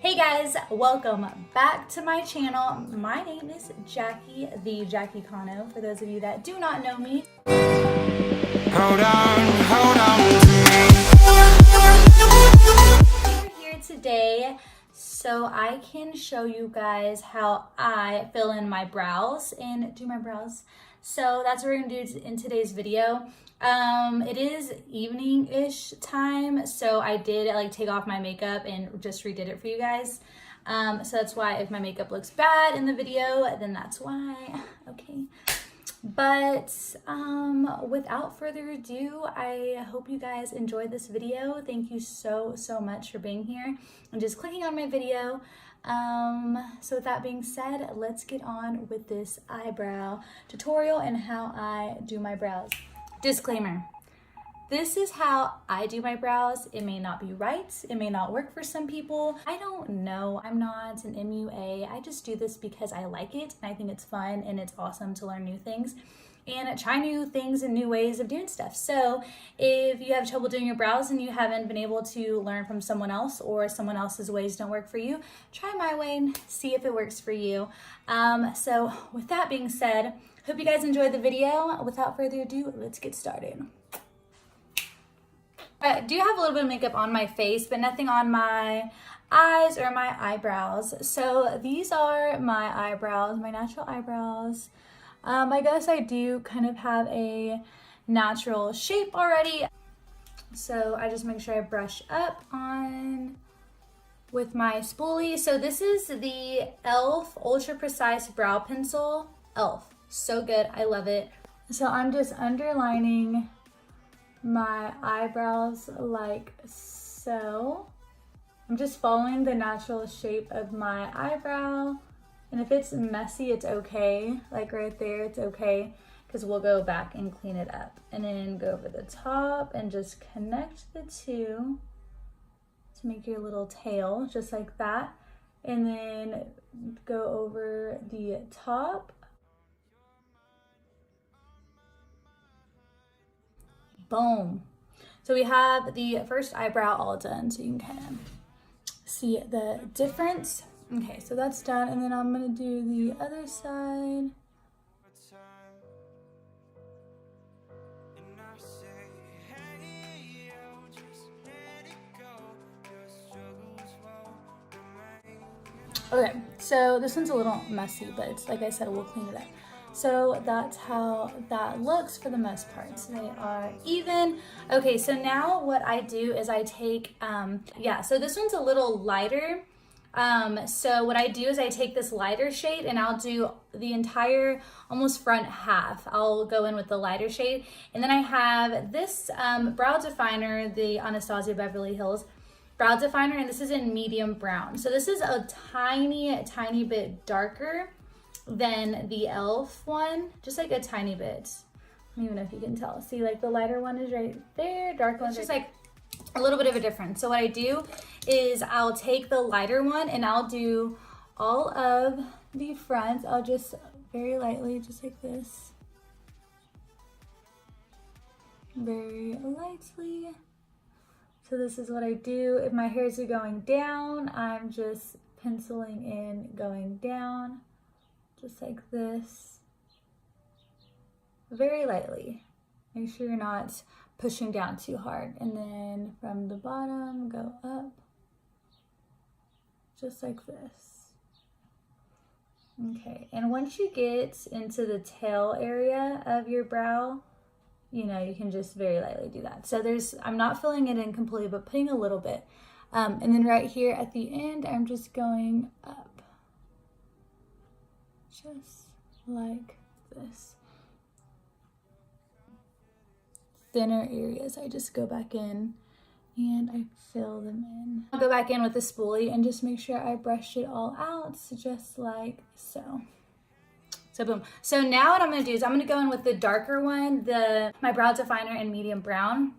Hey guys, welcome back to my channel. My name is Jackie, the Jackie Cano, for those of you that do not know me. Hold on to me. We're here today so I can show you guys how I fill in my brows and do my brows. So that's what we're gonna do in today's video. It is evening-ish time, so I did take take off my makeup and just redid it for you guys. So that's why if my makeup looks bad in the video, then that's why, okay. But without further ado, I hope you guys enjoyed this video. Thank you so much for being here and just clicking on my video. So with that being said, let's get on with this eyebrow tutorial and how I do my brows. Disclaimer, this is how I do my brows. It may not be right, it may not work for some people. I don't know, I'm not an MUA. I just do this because I like it and I think it's fun and it's awesome to learn new things and try new things and new ways of doing stuff. So if you have trouble doing your brows and you haven't been able to learn from someone else or someone else's ways don't work for you, try my way and see if it works for you. So with that being said, hope you guys enjoyed the video. Without further ado, let's get started. I do have a little bit of makeup on my face, but nothing on my eyes or my eyebrows. So these are my eyebrows, my natural eyebrows. I guess I do kind of have a natural shape already. So I just make sure I brush up on with my spoolie. So this is the e.l.f. Ultra Precise Brow Pencil. e.l.f. So good, I love it. So I'm just underlining my eyebrows like so. I'm just following the natural shape of my eyebrow. And if it's messy, it's okay. Like right there, it's okay, because we'll go back and clean it up. And then go over the top and just connect the two to make your little tail, just like that. And then go over the top. Boom. So we have the first eyebrow all done, so you can kind of see the difference. Okay, so that's done, and then I'm gonna do the other side. Okay, so this one's a little messy, but it's, like I said, we'll clean it up. So that's how that looks for the most part. So they are even. Okay, so now what I do is I take, so this one's a little lighter. So what I do is I take this lighter shade and I'll do the entire almost front half. I'll go in with the lighter shade. And then I have this brow definer, the Anastasia Beverly Hills brow definer, and this is in medium brown. So this is a tiny bit darker than the e.l.f. one, just like a tiny bit. I don't even know if you can tell. See, like the lighter one is right there, dark one's just like a little bit of a difference. So what I do is I'll take the lighter one and I'll do all of the fronts. I'll just very lightly, just like this. Very lightly. So this is what I do. If my hairs are going down, I'm just penciling in, going down, just like this. Very lightly. Make sure you're not pushing down too hard. And then from the bottom, go up, just like this. Okay, and once you get into the tail area of your brow, you know, you can just very lightly do that. So I'm not filling it in completely, but putting a little bit. And then right here at the end, I'm just going up, just like this. Thinner areas, I just go back in and I fill them in. I'll go back in with the spoolie and just make sure I brush it all out, so just like so. So boom. So now what I'm gonna do is I'm gonna go in with the darker one, my brow definer in medium brown.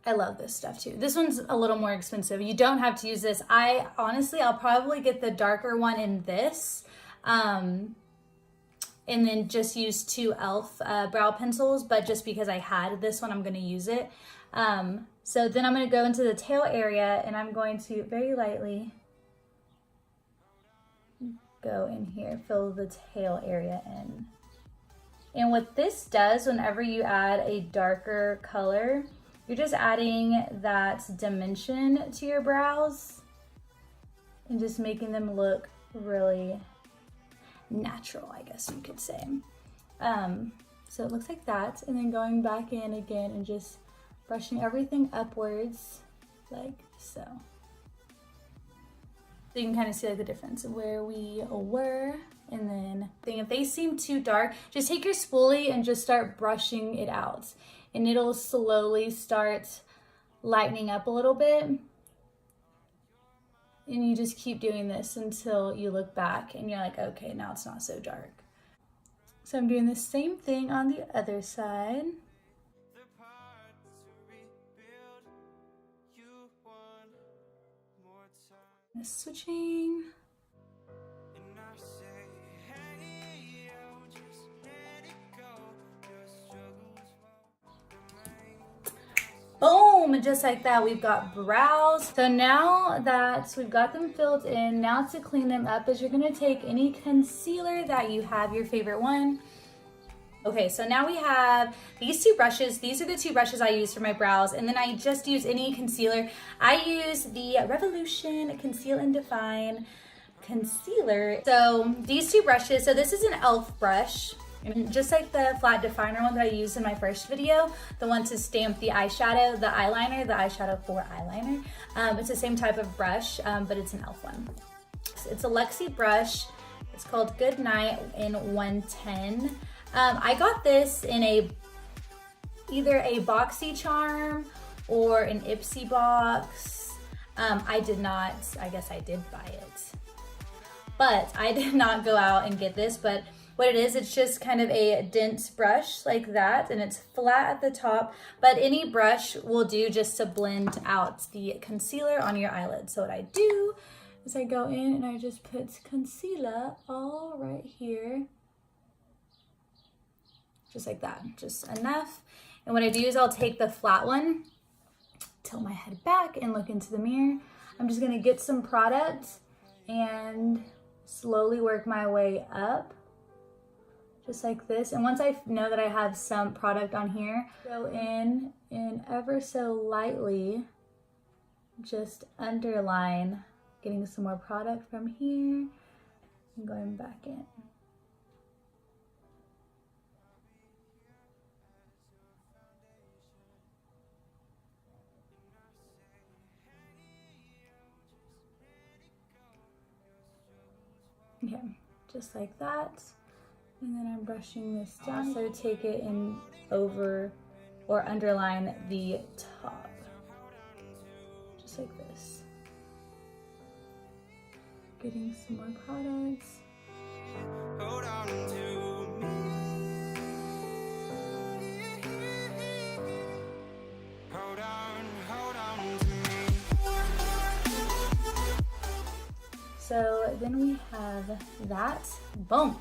I love this stuff too. This one's a little more expensive. You don't have to use this. I'll probably get the darker one in this. And then just use two e.l.f. Brow pencils, but just because I had this one, I'm gonna use it. So then I'm gonna go into the tail area and I'm going to very lightly go in here, fill the tail area in. And what this does, whenever you add a darker color, you're just adding that dimension to your brows and just making them look really natural, I guess you could say. So it looks like that, and then going back in again and just brushing everything upwards like so. So you can kind of see like the difference of where we were. And then if they seem too dark, just take your spoolie and just start brushing it out, and it'll slowly start lightening up a little bit. And you just keep doing this until you look back and you're like, okay, now it's not so dark. So I'm doing the same thing on the other side. Switching. Boom, just like that, we've got brows. So now that we've got them filled in, now to clean them up is you're gonna take any concealer that you have, your favorite one. Okay, so now we have these two brushes. These are the two brushes I use for my brows, and then I just use any concealer. I use the Revolution Conceal and Define Concealer. So these two brushes, so this is an e.l.f. brush. And just like the flat definer one that I used in my first video, the one to stamp the eyeshadow, the eyeshadow for eyeliner. It's the same type of brush, but it's an e.l.f. one. It's a Luxie brush. It's called Good Night in 110. I got this in either a BoxyCharm or an Ipsy box. I guess I did buy it, but I did not go out and get this. But what it is, it's just kind of a dense brush like that, and it's flat at the top, but any brush will do just to blend out the concealer on your eyelid. So what I do is I go in and I just put concealer all right here. Just like that, just enough. And what I do is I'll take the flat one, tilt my head back and look into the mirror. I'm just gonna get some product and slowly work my way up, just like this. And once I know that I have some product on here, go in and ever so lightly just underline, getting some more product from here and going back in. Okay, just like that. And then I'm brushing this down. So take it and over or underline the top, just like this. Getting some more products. Hold on to me. Hold on to me. So then we have that. Boom.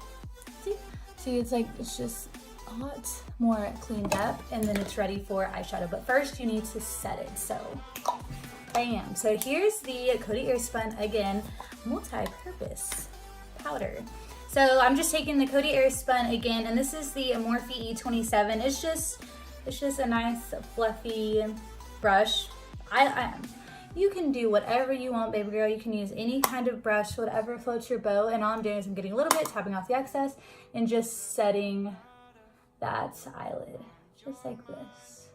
See, it's just a lot more cleaned up, and then it's ready for eyeshadow. But first you need to set it. So bam. So here's the Coty Airspun, again, multi-purpose powder. So I'm just taking the Coty Airspun again, and this is the Morphe E27. It's just a nice fluffy brush. You can do whatever you want, baby girl. You can use any kind of brush, whatever floats your boat. And all I'm doing is I'm getting a little bit, tapping off the excess, and just setting that eyelid, just like this.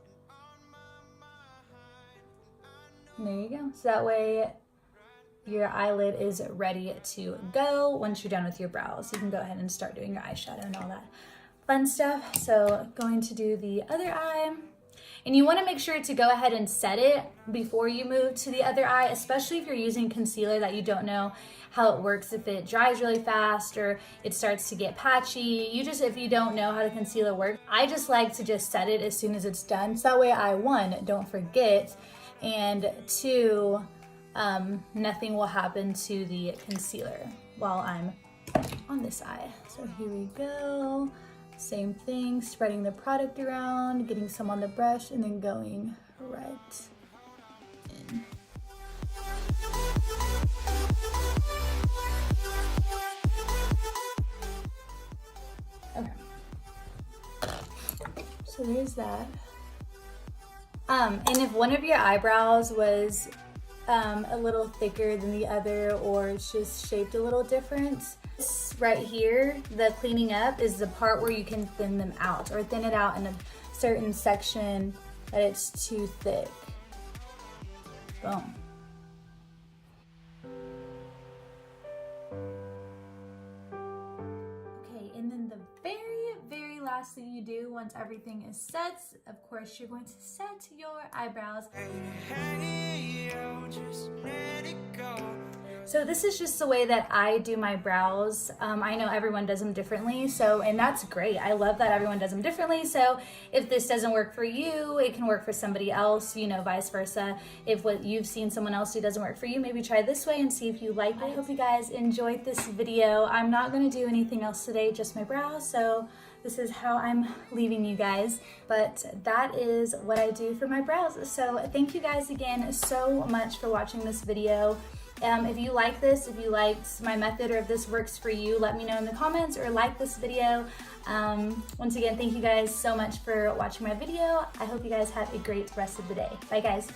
And there you go. So that way your eyelid is ready to go. Once you're done with your brows, you can go ahead and start doing your eyeshadow and all that fun stuff. So going to do the other eye. And you want to make sure to go ahead and set it before you move to the other eye, especially if you're using concealer that you don't know how it works, if it dries really fast or it starts to get patchy. If you don't know how the concealer works, I just like to just set it as soon as it's done. So that way I, one, don't forget, and two, nothing will happen to the concealer while I'm on this eye. So here we go. Same thing, spreading the product around, getting some on the brush, and then going right in. So there's that. And if one of your eyebrows was a little thicker than the other, or it's just shaped a little different, this right here, the cleaning up, is the part where you can thin them out, or thin it out in a certain section that it's too thick. Boom. Okay, and then the very last thing you do once everything is set, of course, you're going to set your eyebrows. So this is just the way that I do my brows. I know everyone does them differently, and that's great. I love that everyone does them differently. So if this doesn't work for you, it can work for somebody else, you know, vice versa. If what you've seen someone else do doesn't work for you, maybe try this way and see if you like it. I hope you guys enjoyed this video. I'm not gonna do anything else today, just my brows. So this is how I'm leaving you guys, but that is what I do for my brows. So thank you guys again so much for watching this video. If you like this, if you liked my method, or if this works for you, let me know in the comments, or like this video. Once again, thank you guys so much for watching my video. I hope you guys have a great rest of the day. Bye guys.